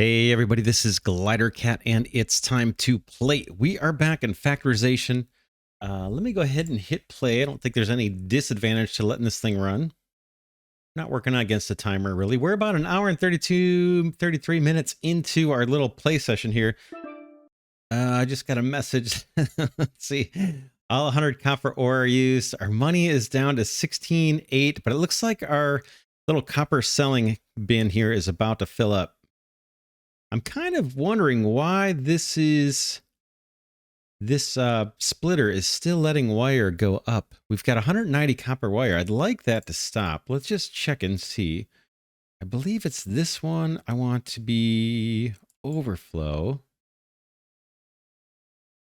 Hey everybody, this is Glidercat and it's time to play. We are back in Factorization. Let me go ahead and hit play. I don't think there's any disadvantage to letting this thing run. Not working against the timer really. We're about an hour and 33 minutes into our little play session here. I just got a message. Let's see. All 100 copper ore are used. Our money is down to 16.8, but it looks like our little copper selling bin here is about to fill up. I'm kind of wondering why this splitter is still letting wire go up. We've got 190 copper wire. I'd like that to stop. Let's just check and see. I believe it's this one. I want to be overflow.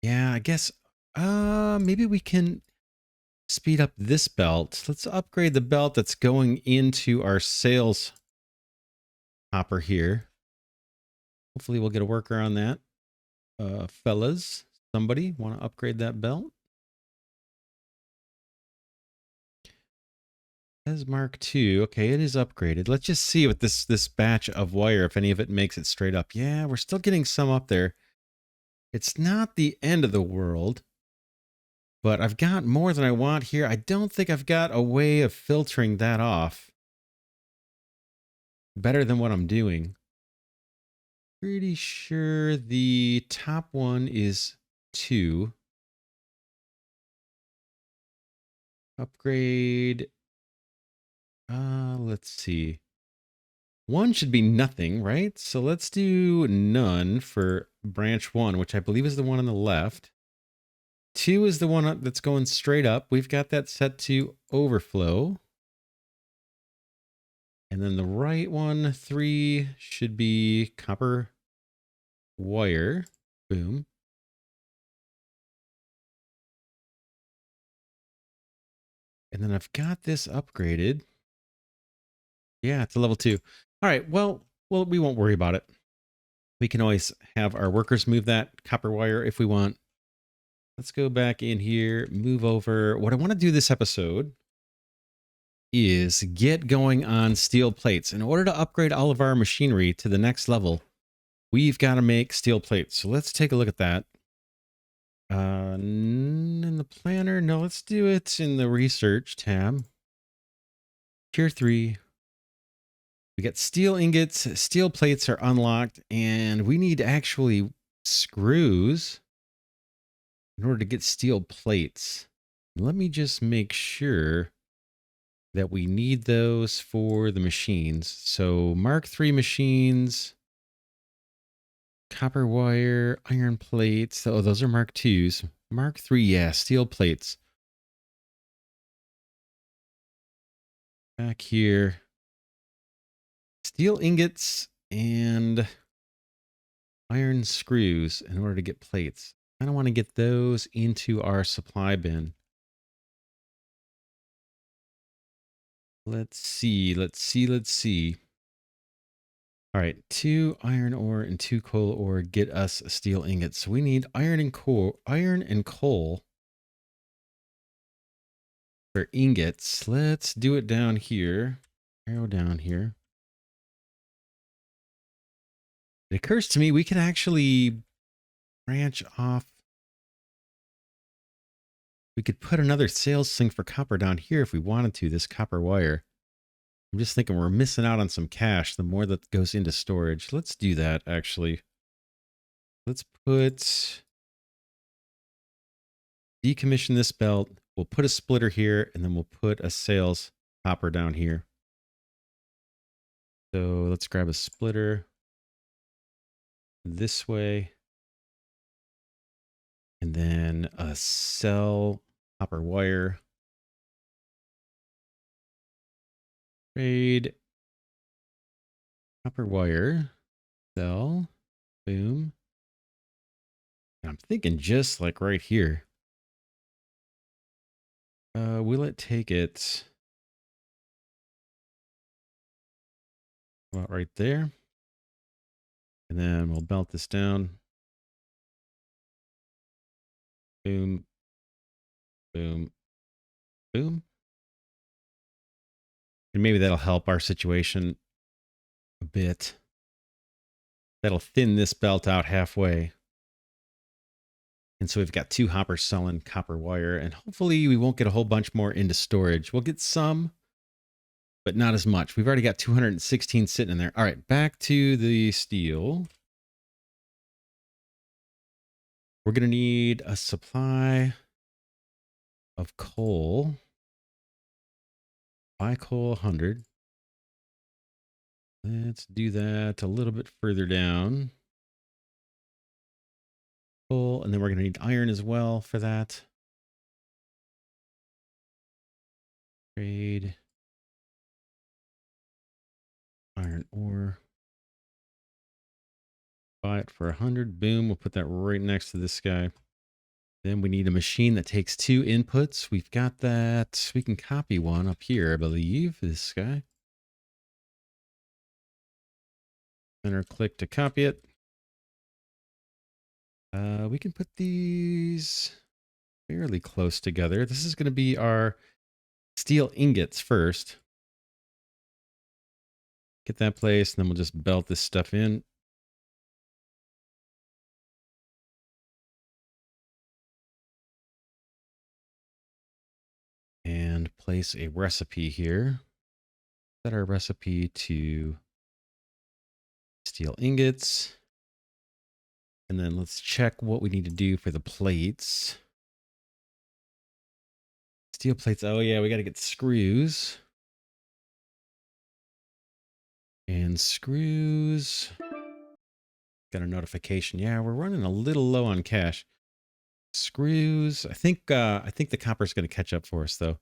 Yeah, I guess maybe we can speed up this belt. Let's upgrade the belt that's going into our sales hopper here. Hopefully we'll get a worker on that. Fellas, somebody want to upgrade that belt? As Mark II. Okay, it is upgraded. Let's just see with this batch of wire, if any of it makes it straight up. Yeah, we're still getting some up there. It's not the end of the world, but I've got more than I want here. I don't think I've got a way of filtering that off better than what I'm doing. Pretty sure the top one is 2. Upgrade. Let's see. 1 should be nothing, right? So let's do none for branch 1, which I believe is the one on the left. 2 is the one that's going straight up. We've got that set to overflow. And then the right one, 3, should be copper wire. Boom. And then I've got this upgraded. Yeah, it's a level 2. All right, well, we won't worry about it. We can always have our workers move that copper wire if we want. Let's go back in here, move over. What I want to do this episode is get going on steel plates. In order to upgrade all of our machinery to the next level, we've got to make steel plates. So let's take a look at that. In the planner, no, let's do it in the research tab. Tier 3. We got steel ingots, steel plates are unlocked, and we need actually screws in order to get steel plates. Let me just make sure that we need those for the machines. So Mark III machines, copper wire, iron plates. Oh, those are Mark IIs. Mark III, yeah, steel plates. Back here. Steel ingots and iron screws in order to get plates. I don't want to get those into our supply bin. Let's see. All right, 2 iron ore and 2 coal ore get us steel ingots. So we need iron and coal for ingots. Let's do it down here. Arrow down here. It occurs to me we could actually branch off. We could put another sales thing for copper down here if we wanted to, this copper wire. I'm just thinking we're missing out on some cash the more that goes into storage. Let's do that, actually. Let's decommission this belt. We'll put a splitter here, and then we'll put a sales hopper down here. So let's grab a splitter this way. And then a cell copper wire. Trade copper wire. Cell. Boom. And I'm thinking just like right here. Will it take it about right there? And then we'll belt this down. Boom. Boom. Boom. And maybe that'll help our situation a bit. That'll thin this belt out halfway. And so we've got 2 hoppers selling copper wire, and hopefully we won't get a whole bunch more into storage. We'll get some, but not as much. We've already got 216 sitting in there. All right, back to the steel. We're going to need a supply of coal. Buy coal 100. Let's do that a little bit further down. Coal, and then we're going to need iron as well for that. Trade. Iron ore. Buy it for 100. Boom. We'll put that right next to this guy. Then we need a machine that takes 2 inputs. We've got that. We can copy one up here, I believe. This guy. Center click to copy it. We can put these fairly close together. This is going to be our steel ingots first. Get that placed, and then we'll just belt this stuff in. And place a recipe here. Set our recipe to steel ingots. And then let's check what we need to do for the plates. Steel plates. Oh, yeah, we got to get screws. And screws. Got a notification. Yeah, we're running a little low on cash. Screws. I think the copper's going to catch up for us, though.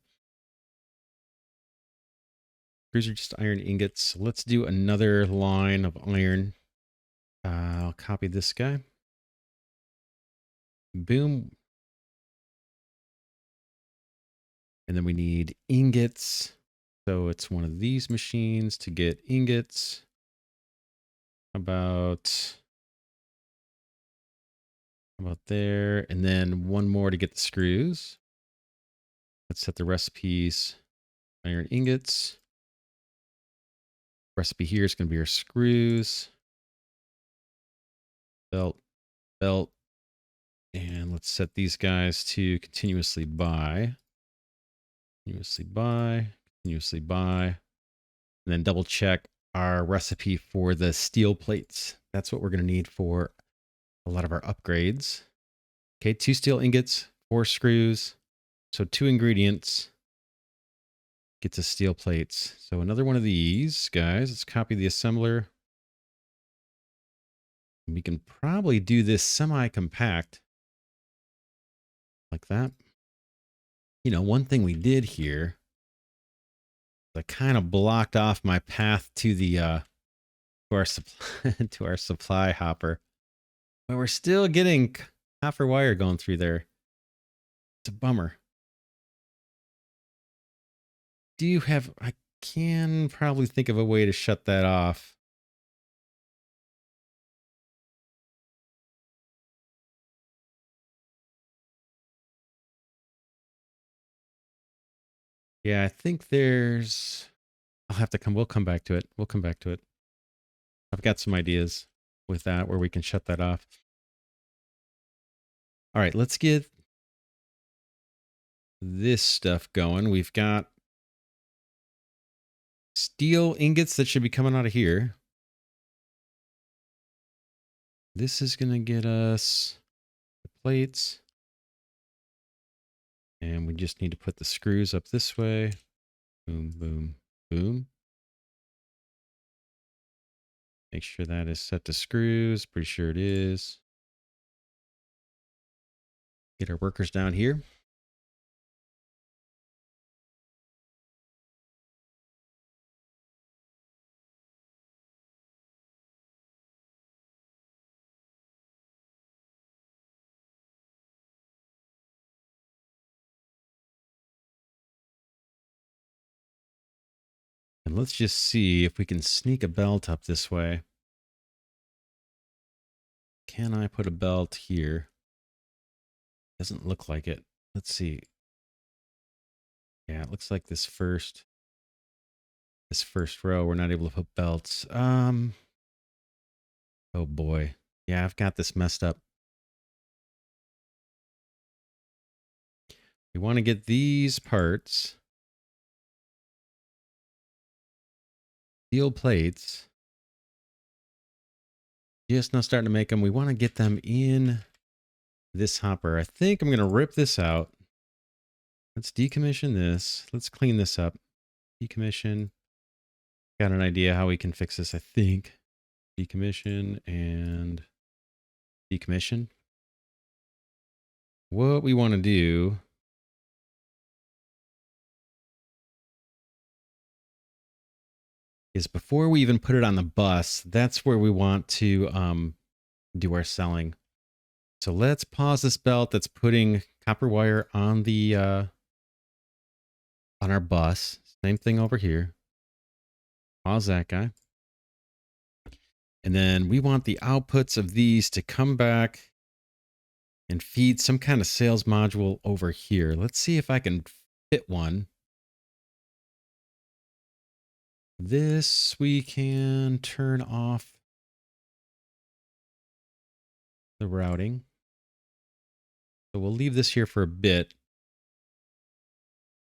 Screws are just iron ingots. Let's do another line of iron. I'll copy this guy. Boom. And then we need ingots. So it's one of these machines to get ingots. How about there? And then one more to get the screws. Let's set the recipes. Iron ingots. Recipe here is going to be our screws. Belt. And let's set these guys to continuously buy. Continuously buy. And then double check our recipe for the steel plates. That's what we're going to need for a lot of our upgrades. Okay, 2 steel ingots, 4 screws. So 2 ingredients. Gets us steel plates. So another one of these guys. Let's copy the assembler. We can probably do this semi-compact. Like that. You know, one thing we did here, I kind of blocked off my path to the to our supply hopper. But we're still getting copper wire going through there. It's a bummer. I can probably think of a way to shut that off. Yeah, I think we'll come back to it. I've got some ideas with that where we can shut that off. All right, let's get this stuff going. We've got steel ingots that should be coming out of here. This is going to get us the plates. And we just need to put the screws up this way. Boom, boom, boom. Make sure that is set to screws. Pretty sure it is. Get our workers down here. And let's just see if we can sneak a belt up this way. Can I put a belt here? Doesn't look like it. Let's see. Yeah, it looks like this first row, we're not able to put belts. Oh boy. Yeah, I've got this messed up. We want to get these parts, steel plates. Just now starting to make them. We want to get them in this hopper. I think I'm going to rip this out. Let's decommission this. Let's clean this up. Decommission. Got an idea how we can fix this, I think. Decommission and decommission. What we want to do is before we even put it on the bus, that's where we want to do our selling. So let's pause this belt that's putting copper wire on the on our bus. Same thing over here. Pause that guy. And then we want the outputs of these to come back and feed some kind of sales module over here. Let's see if I can fit one. This we can turn off the routing. So we'll leave this here for a bit.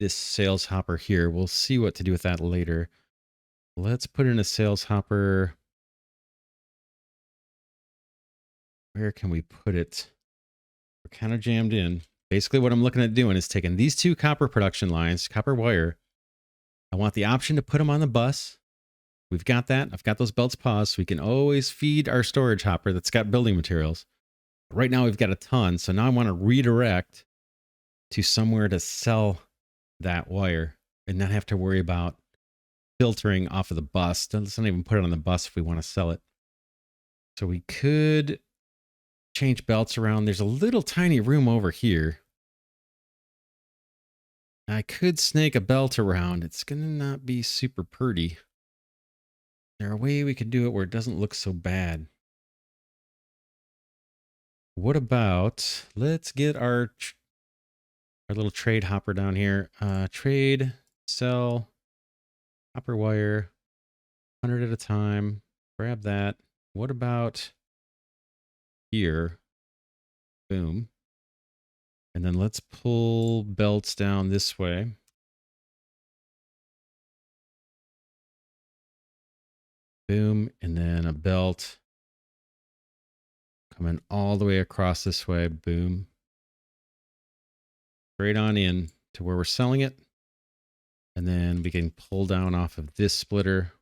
This sales hopper here. We'll see what to do with that later. Let's put in a sales hopper. Where can we put it? We're kind of jammed in. Basically what I'm looking at doing is taking these two copper production lines, copper wire. I want the option to put them on the bus. We've got that. I've got those belts paused so we can always feed our storage hopper that's got building materials. Right now we've got a ton. So now I want to redirect to somewhere to sell that wire and not have to worry about filtering off of the bus. Let's not even put it on the bus if we want to sell it. So we could change belts around. There's a little tiny room over here. I could snake a belt around. It's going to not be super pretty. There's a way we could do it where it doesn't look so bad. What about, let's get our little trade hopper down here. Trade, sell, copper wire, 100 at a time. Grab that. What about here? Boom. And then let's pull belts down this way. Boom. And then a belt coming all the way across this way. Boom. Straight on in to where we're selling it. And then we can pull down off of this splitter.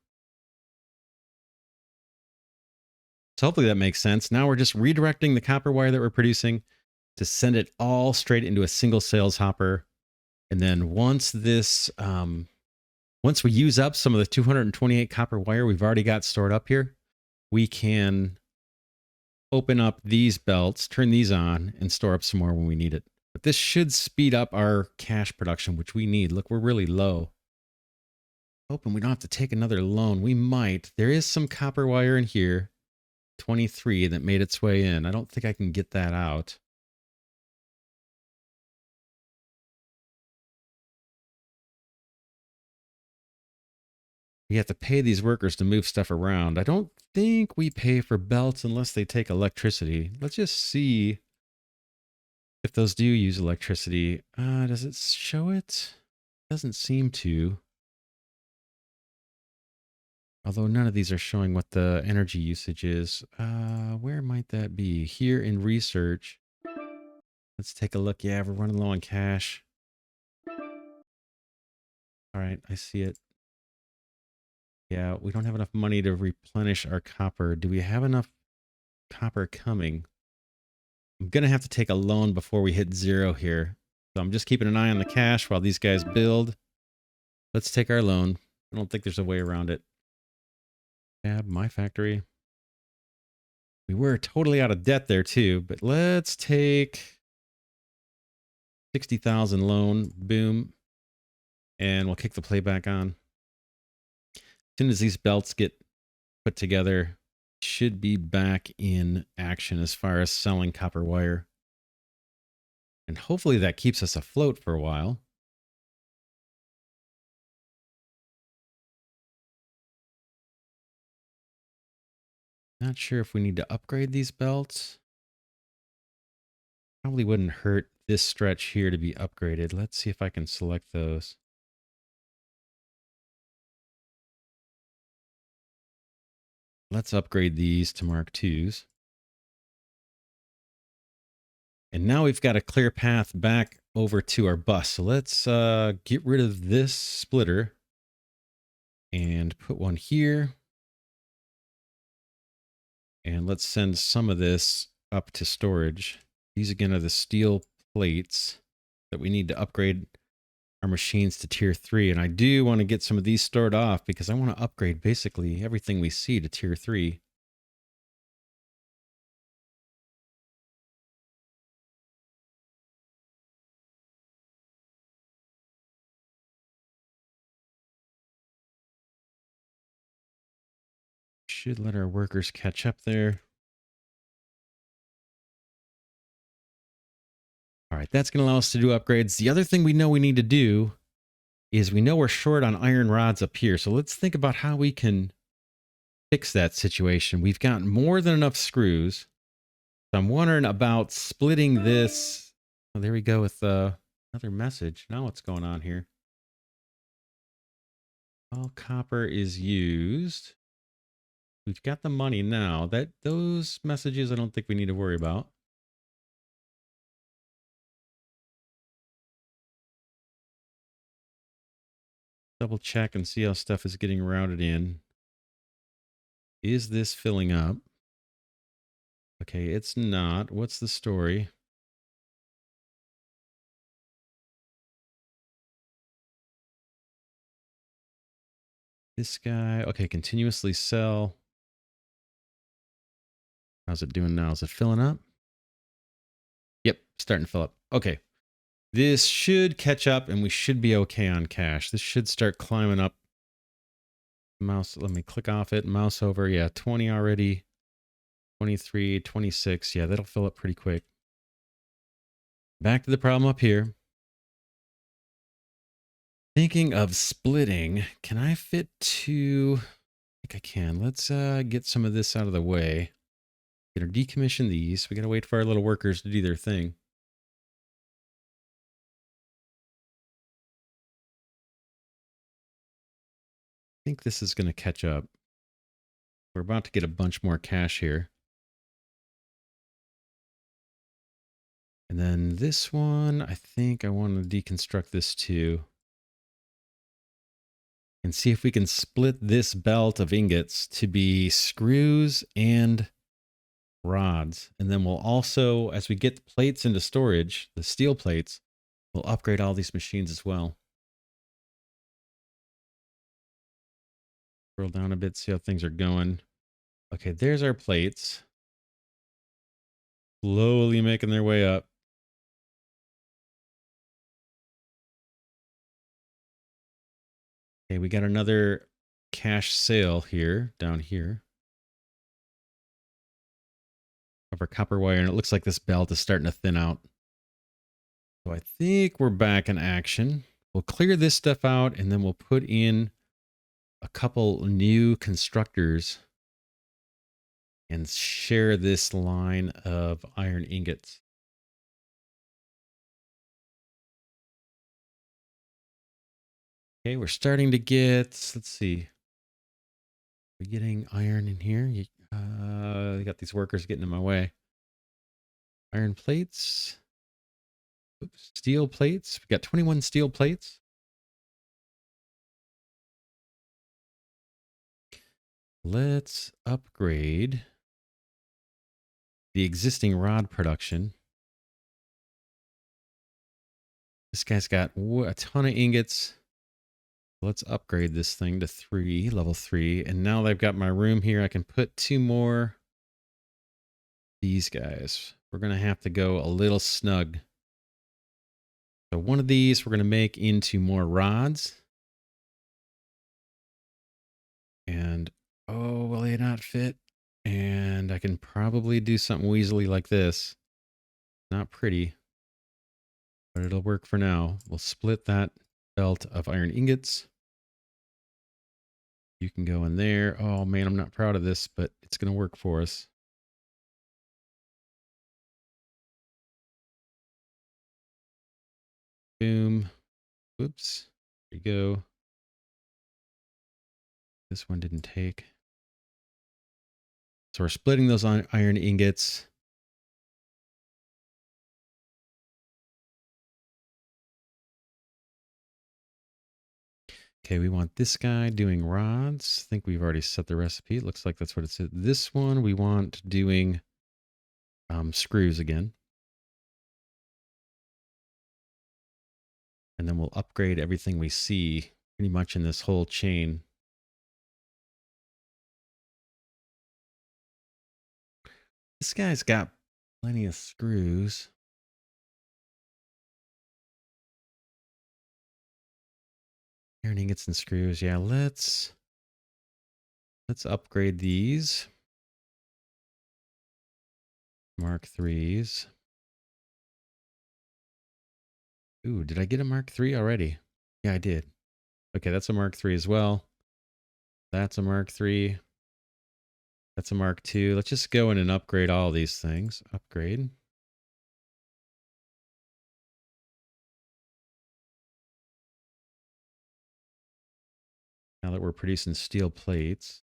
So hopefully that makes sense. Now we're just redirecting the copper wire that we're producing to send it all straight into a single sales hopper. And then once this, once we use up some of the 228 copper wire we've already got stored up here, we can open up these belts, turn these on, and store up some more when we need it. But this should speed up our cash production, which we need. Look, we're really low. Hoping we don't have to take another loan. We might. There is some copper wire in here, 23, that made its way in. I don't think I can get that out. We have to pay these workers to move stuff around. I don't think we pay for belts unless they take electricity. Let's just see if those do use electricity. Does it show it? Doesn't seem to. Although none of these are showing what the energy usage is. Where might that be? Here in research. Let's take a look. Yeah, we're running low on cash. All right, I see it. Yeah, we don't have enough money to replenish our copper. Do we have enough copper coming? I'm going to have to take a loan before we hit 0 here. So I'm just keeping an eye on the cash while these guys build. Let's take our loan. I don't think there's a way around it. Tab, my factory. We were totally out of debt there too, but let's take 60,000 loan. Boom. And we'll kick the playback on. As soon as these belts get put together, should be back in action as far as selling copper wire. And hopefully that keeps us afloat for a while. Not sure if we need to upgrade these belts. Probably wouldn't hurt this stretch here to be upgraded. Let's see if I can select those. Let's upgrade these to Mark IIs. And now we've got a clear path back over to our bus. So let's get rid of this splitter and put one here. And let's send some of this up to storage. These again are the steel plates that we need to upgrade our machines to tier 3. And I do want to get some of these stored off because I want to upgrade basically everything we see to tier 3. Should let our workers catch up there. All right, that's going to allow us to do upgrades. The other thing we know we need to do is we know we're short on iron rods up here. So let's think about how we can fix that situation. We've got more than enough screws. So I'm wondering about splitting this. Oh, there we go with another message. Now what's going on here? All copper is used. We've got the money now. Those messages I don't think we need to worry about. Double check and see how stuff is getting routed in. Is this filling up? Okay, it's not. What's the story? This guy, okay, continuously sell. How's it doing now? Is it filling up? Yep, starting to fill up. Okay. This should catch up and we should be okay on cash. This should start climbing up. Mouse, let me click off it. Mouse over. Yeah, 20 already. 23, 26. Yeah, that'll fill up pretty quick. Back to the problem up here. Thinking of splitting. Can I fit two? I think I can. Let's get some of this out of the way. Gonna decommission these. We gotta wait for our little workers to do their thing. I think this is gonna catch up. We're about to get a bunch more cash here. And then this one, I think I want to deconstruct this too. And see if we can split this belt of ingots to be screws and rods. And then we'll also, as we get the plates into storage, the steel plates, we'll upgrade all these machines as well. Scroll down a bit, see how things are going. Okay, there's our plates. Slowly making their way up. Okay, we got another cash sale here, down here. Of our copper wire, and it looks like this belt is starting to thin out. So I think we're back in action. We'll clear this stuff out, and then we'll put in a couple new constructors and share this line of iron ingots. Okay, we're starting to get, let's see. We're getting iron in here. I got these workers getting in my way. Iron plates. Oops, steel plates. We got 21 steel plates. Let's upgrade the existing rod production. This guy's got a ton of ingots. Let's upgrade this thing to 3, level 3. And now that I've got my room here, I can put 2 more. These guys. We're going to have to go a little snug. So one of these we're going to make into more rods. And, oh, will they not fit? And I can probably do something weaselly like this. Not pretty, but it'll work for now. We'll split that belt of iron ingots. You can go in there. Oh man, I'm not proud of this, but it's going to work for us. Boom. Whoops. There you go. This one didn't take. So we're splitting those iron ingots. Okay, we want this guy doing rods. I think we've already set the recipe. It looks like that's what it said. This one we want doing screws again. And then we'll upgrade everything we see pretty much in this whole chain. This guy's got plenty of screws. Iron ingots and screws. Yeah, let's upgrade these. Mark 3s. Ooh, did I get a Mark 3 already? Yeah, I did. Okay, that's a Mark 3 as well. That's a Mark 3. That's a Mark 2. Let's just go in and upgrade all these things. Upgrade. Now that we're producing steel plates.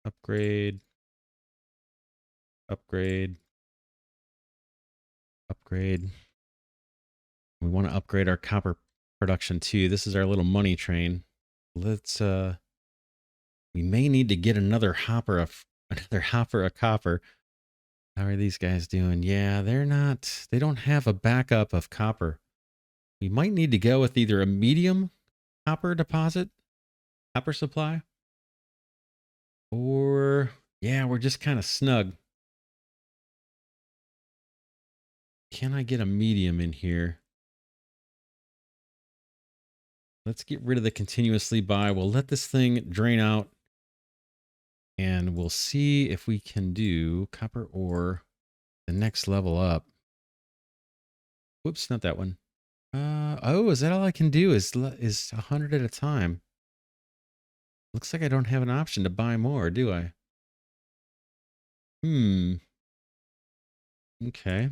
Upgrade. Upgrade. Upgrade. We want to upgrade our copper production too. This is our little money train. Let's we may need to get another hopper of copper. How are these guys doing? Yeah, they don't have a backup of copper. We might need to go with either a medium copper deposit, copper supply, or yeah, we're just kind of snug. Can I get a medium in here? Let's get rid of the continuously buy. We'll let this thing drain out and we'll see if we can do copper ore the next level up. Whoops, not that one. Oh, is that all I can do is 100 at a time? Looks like I don't have an option to buy more, do I? Okay.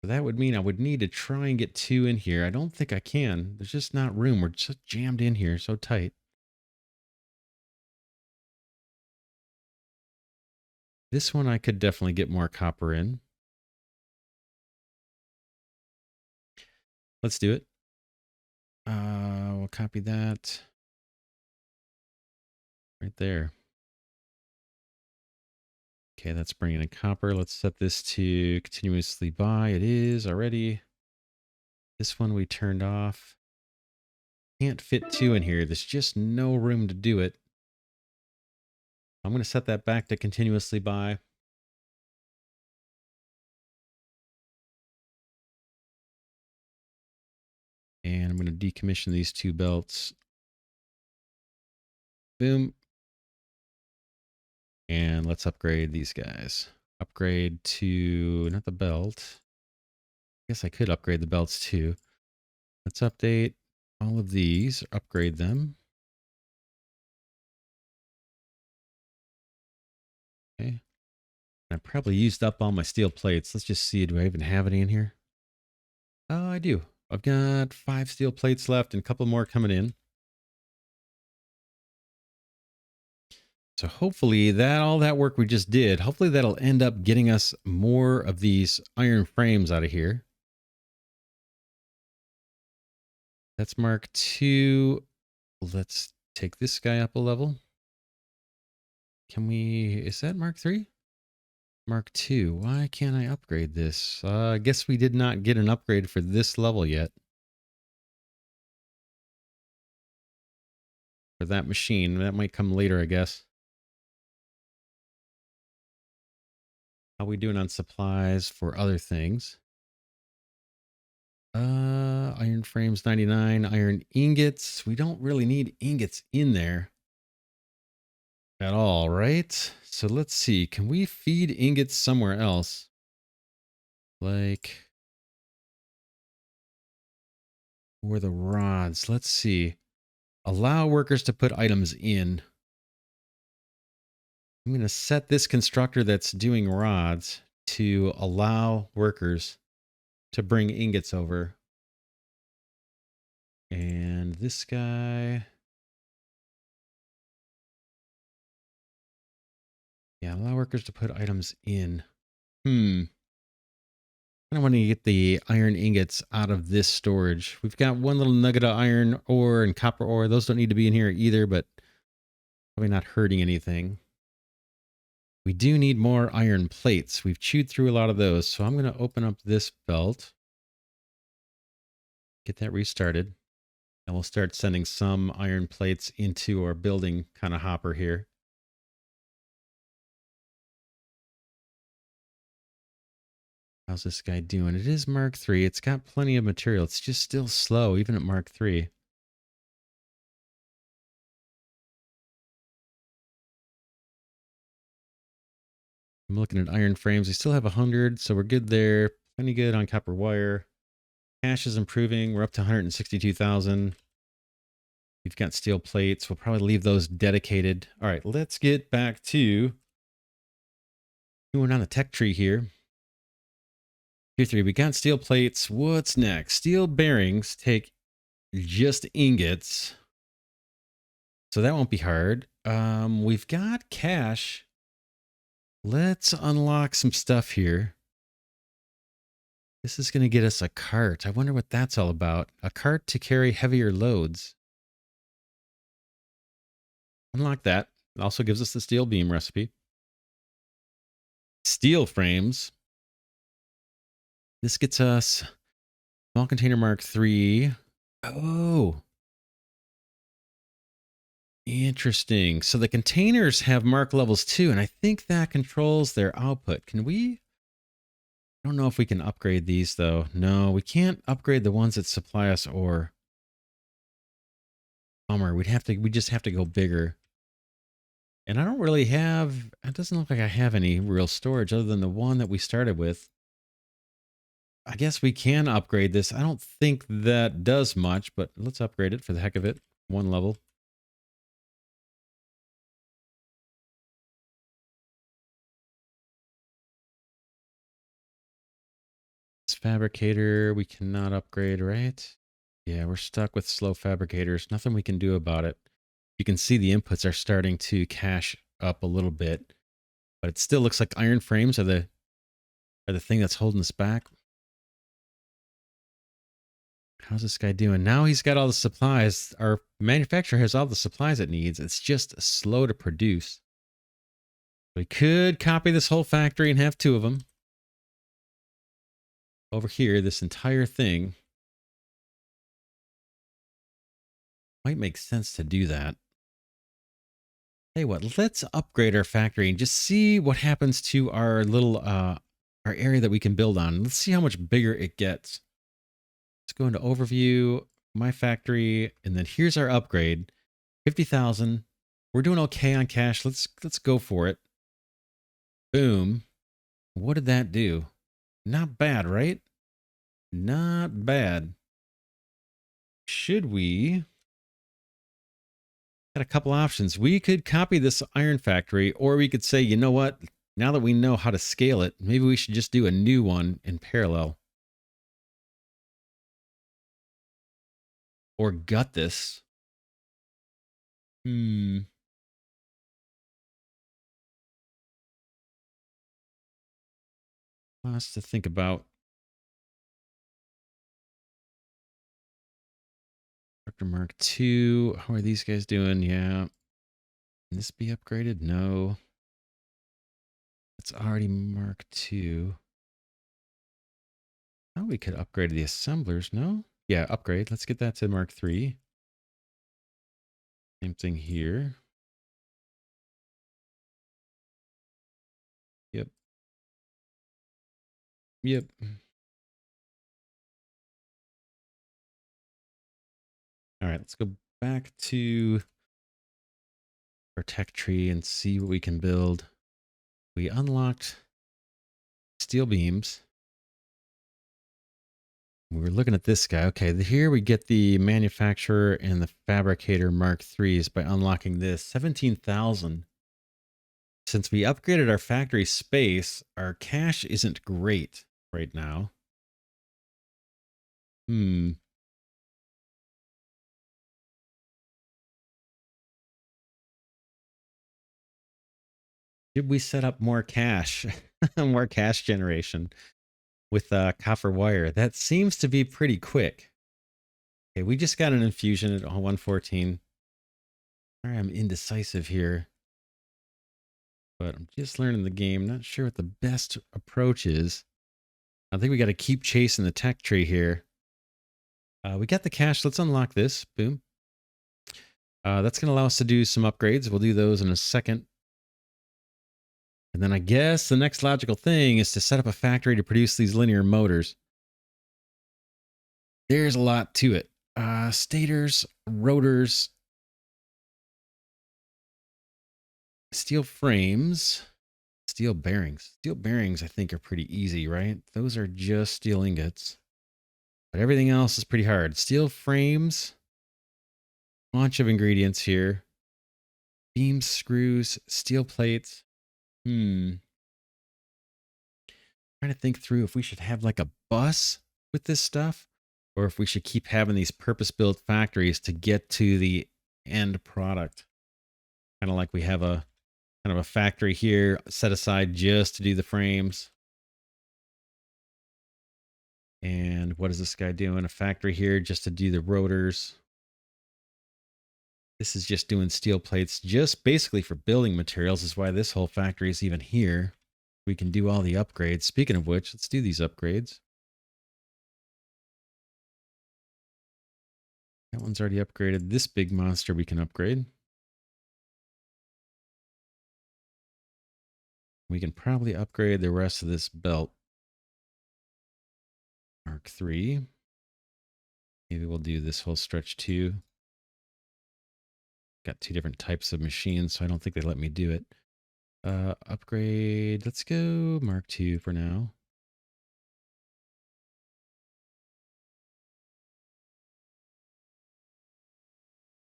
So that would mean I would need to try and get 2 in here. I don't think I can. There's just not room. We're just jammed in here so tight. This one I could definitely get more copper in. Let's do it. We'll copy that right there. Okay, that's bringing in copper. Let's set this to continuously buy. It is already. This one we turned off. Can't fit 2 in here. There's just no room to do it. I'm going to set that back to continuously buy. And I'm going to decommission these 2 belts. Boom. And let's upgrade these guys. Upgrade to, not the belt. I guess I could upgrade the belts too. Let's update all of these, upgrade them. Okay. I probably used up all my steel plates. Let's just see, do I even have any in here? Oh, I do. I've got 5 steel plates left and a couple more coming in. So hopefully all that work we just did, hopefully that'll end up getting us more of these iron frames out of here. That's Mark 2. Let's take this guy up a level. Is that Mark 3? Mark 2. Why can't I upgrade this? I guess we did not get an upgrade for this level yet. For that machine. That might come later, I guess. How we doing on supplies for other things? Iron frames 99, iron ingots. We don't really need ingots in there at all, right? So let's see. Can we feed ingots somewhere else? Like, or the rods. Let's see. Allow workers to put items in. I'm going to set this constructor that's doing rods to allow workers to bring ingots over. And this guy. Yeah, allow workers to put items in. I want to get the iron ingots out of this storage. We've got one little nugget of iron ore and copper ore. Those don't need to be in here either, but probably not hurting anything. We do need more iron plates. We've chewed through a lot of those. So I'm going to open up this belt. Get that restarted. And we'll start sending some iron plates into our building kind of hopper here. How's this guy doing? It is Mark III. It's got plenty of material. It's just still slow, even at Mark III. I'm looking at iron frames. We still have 100, so we're good there. Plenty good on copper wire. Cash is improving. We're up to 162,000. We've got steel plates. We'll probably leave those dedicated. All right, let's get back to going on the tech tree here. Tier 3, we got steel plates. What's next? Steel bearings take just ingots. So that won't be hard. We've got cash. Let's unlock some stuff here. This is going to get us a cart. I wonder what that's all about. A cart to carry heavier loads. Unlock that. It also gives us the steel beam recipe. Steel frames. This gets us small container Mark III. Oh. Interesting. So the containers have mark levels too, and I think that controls their output. Can we? I don't know if we can upgrade these though. No, we can't upgrade the ones that supply us ore. Bummer. We just have to go bigger. And I don't really have, it doesn't look like I have any real storage other than the one that we started with. I guess we can upgrade this. I don't think that does much, but let's upgrade it for the heck of it. One level. This fabricator, we cannot upgrade, right? Yeah, we're stuck with slow fabricators. Nothing we can do about it. You can see the inputs are starting to cache up a little bit, but it still looks like iron frames are the thing that's holding us back. How's this guy doing? Now he's got all the supplies. Our manufacturer has all the supplies it needs. It's just slow to produce. We could copy this whole factory and have two of them. Over here, this entire thing. Might make sense to do that. Hey, what? Let's upgrade our factory and just see what happens to our little our area that we can build on. Let's see how much bigger it gets. Let's go into overview, my factory, and then here's our upgrade. 50,000. We're doing okay on cash. Let's go for it. Boom. What did that do? Not bad, right? Not bad. Should we? Got a couple options. We could copy this iron factory, or we could say, you know what? Now that we know how to scale it, maybe we should just do a new one in parallel. Or gut this. Lots to think about. Dr. Mark II. How are these guys doing? Yeah. Can this be upgraded? No. It's already Mark II. Oh, we could upgrade the assemblers, no? Yeah, upgrade. Let's get that to Mark III. Same thing here. Yep. Yep. All right, let's go back to our tech tree and see what we can build. We unlocked steel beams. We were looking at this guy. Okay, here we get the manufacturer and the fabricator Mark IIIs by unlocking this 17,000. Since we upgraded our factory space, our cash isn't great right now. Should we set up more cash, more cash generation with copper wire? That seems to be pretty quick. Okay, we just got an infusion at 114. Sorry, I'm indecisive here, but I'm just learning the game. Not sure what the best approach is. I think we got to keep chasing the tech tree here. We got the cash. Let's unlock this. Boom. That's going to allow us to do some upgrades. We'll do those in a second. And then I guess the next logical thing is to set up a factory to produce these linear motors. There's a lot to it. Stators, rotors, steel frames, steel bearings. Steel bearings, I think, are pretty easy, right? Those are just steel ingots. But everything else is pretty hard. Steel frames, bunch of ingredients here. Beams, screws, steel plates. Trying to think through if we should have like a bus with this stuff, or if we should keep having these purpose-built factories to get to the end product. Kind of like we have a kind of a factory here set aside just to do the frames. And what is this guy doing? A factory here just to do the rotors. This is just doing steel plates, just basically for building materials, is why this whole factory is even here. We can do all the upgrades. Speaking of which, let's do these upgrades. That one's already upgraded. This big monster we can upgrade. We can probably upgrade the rest of this belt. Mark III. Maybe we'll do this whole stretch too. Got two different types of machines, so I don't think they let me do it. Upgrade. Let's go Mark II for now.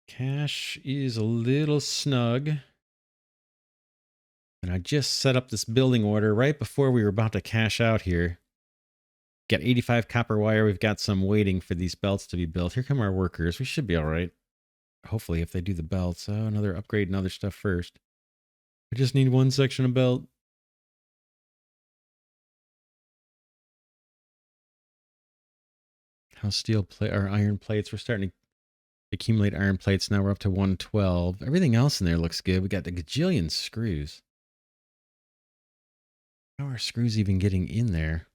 Cash is a little snug. And I just set up this building order right before we were about to cash out here. Got 85 copper wire. We've got some waiting for these belts to be built. Here come our workers. We should be all right. Hopefully, if they do the belts. Oh, another upgrade and other stuff first. I just need one section of belt. How steel plate or iron plates? We're starting to accumulate iron plates. Now we're up to 112. Everything else in there looks good. We got a gajillion screws. How are screws even getting in there?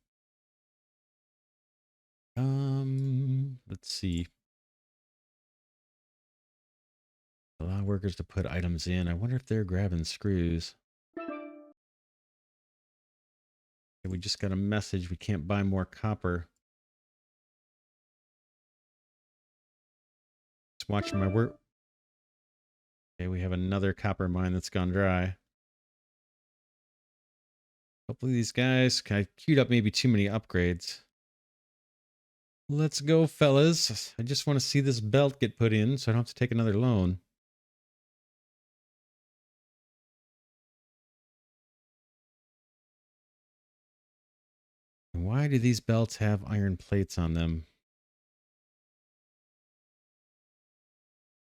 Let's see. Allow workers to put items in. I wonder if they're grabbing screws. We just got a message. We can't buy more copper. Just watching my work. Okay, we have another copper mine that's gone dry. Hopefully these guys, I queued up maybe too many upgrades. Let's go, fellas. I just want to see this belt get put in so I don't have to take another loan. And why do these belts have iron plates on them?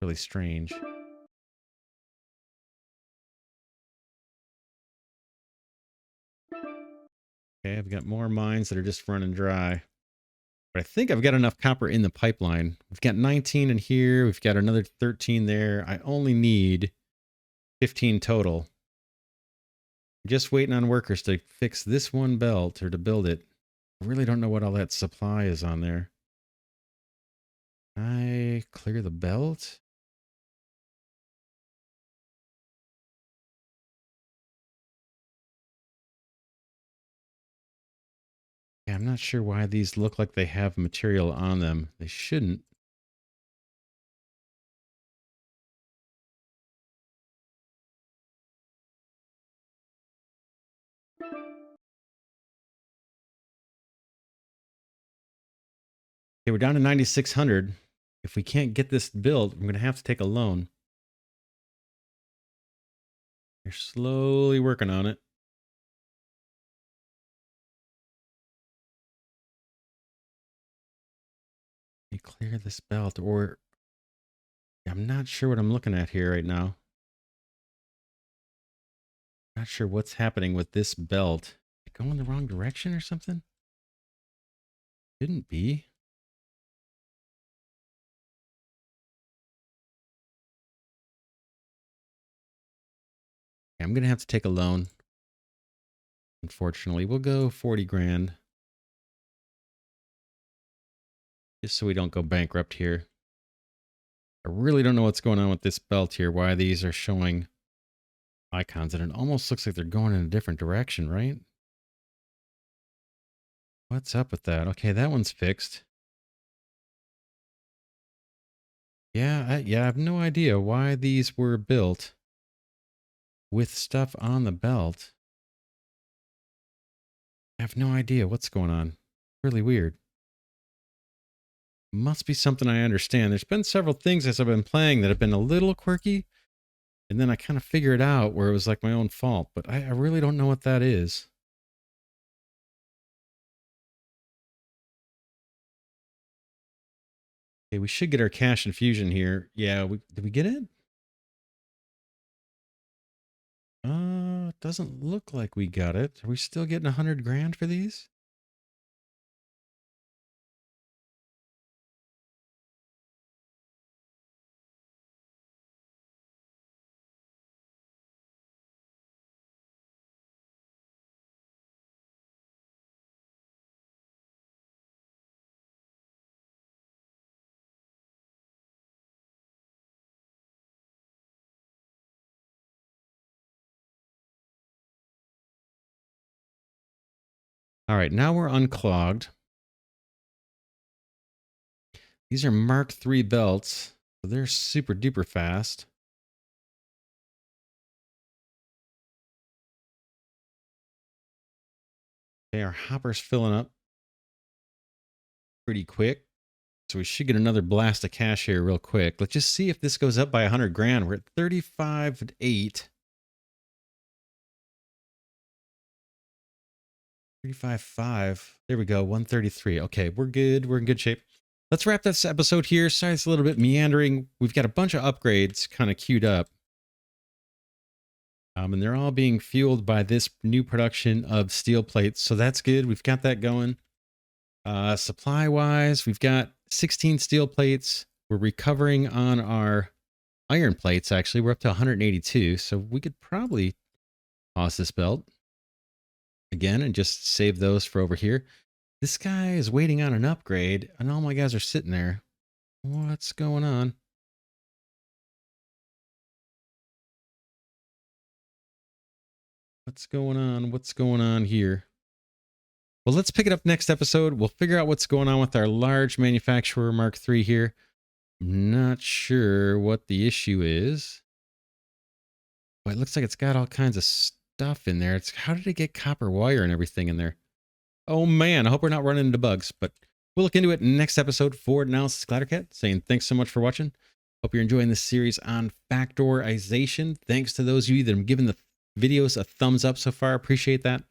Really strange. Okay, I've got more mines that are just running dry. But I think I've got enough copper in the pipeline. We've got 19 in here. We've got another 13 there. I only need 15 total. I'm just waiting on workers to fix this one belt or to build it. I really don't know what all that supply is on there. I clear the belt? Yeah, I'm not sure why these look like they have material on them. They shouldn't. Okay, we're down to 9,600. If we can't get this built, I'm going to have to take a loan. They're slowly working on it. You clear this belt, or I'm not sure what I'm looking at here right now. Not sure what's happening with this belt. Going the wrong direction or something? Shouldn't be. I'm going to have to take a loan. Unfortunately, we'll go 40 grand. Just so we don't go bankrupt here. I really don't know what's going on with this belt here. Why these are showing icons. And it almost looks like they're going in a different direction, right? What's up with that? Okay, that one's fixed. Yeah, I have no idea why these were built with stuff on the belt. I have no idea what's going on. Really weird. Must be something I understand. There's been several things as I've been playing that have been a little quirky. And then I kind of figured out where it was like my own fault. But I really don't know what that is. Okay, we should get our cash infusion here. Yeah, did we get it? Doesn't look like we got it. Are we still getting 100 grand for these? All right, now we're unclogged. These are Mark III belts. So they're super duper fast. Okay, our hopper's filling up pretty quick. So we should get another blast of cash here real quick. Let's just see if this goes up by 100 grand. We're at 35.8. 35.5. There we go. 133. Okay, we're good. We're in good shape. Let's wrap this episode here. Sorry, it's a little bit meandering. We've got a bunch of upgrades kind of queued up. And they're all being fueled by this new production of steel plates. So that's good. We've got that going. Supply wise, we've got 16 steel plates. We're recovering on our iron plates. Actually, we're up to 182. So we could probably toss this belt again and just save those for over here. This guy is waiting on an upgrade and all my guys are sitting there. What's going on? What's going on? What's going on here? Well, let's pick it up next episode. We'll figure out what's going on with our large manufacturer Mark III here. I'm not sure what the issue is. But it looks like it's got all kinds of stuff in there. How did it get copper wire and everything in there? Oh man, I hope we're not running into bugs, but we'll look into it next episode. For now, this is Glidercat saying thanks so much for watching. Hope you're enjoying this series on factorization. Thanks to those of you that have given the videos a thumbs up so far. Appreciate that.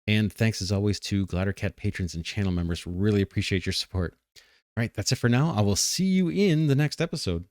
And thanks as always to Glidercat patrons and channel members. Really appreciate your support. All right, that's it for now. I will see you in the next episode.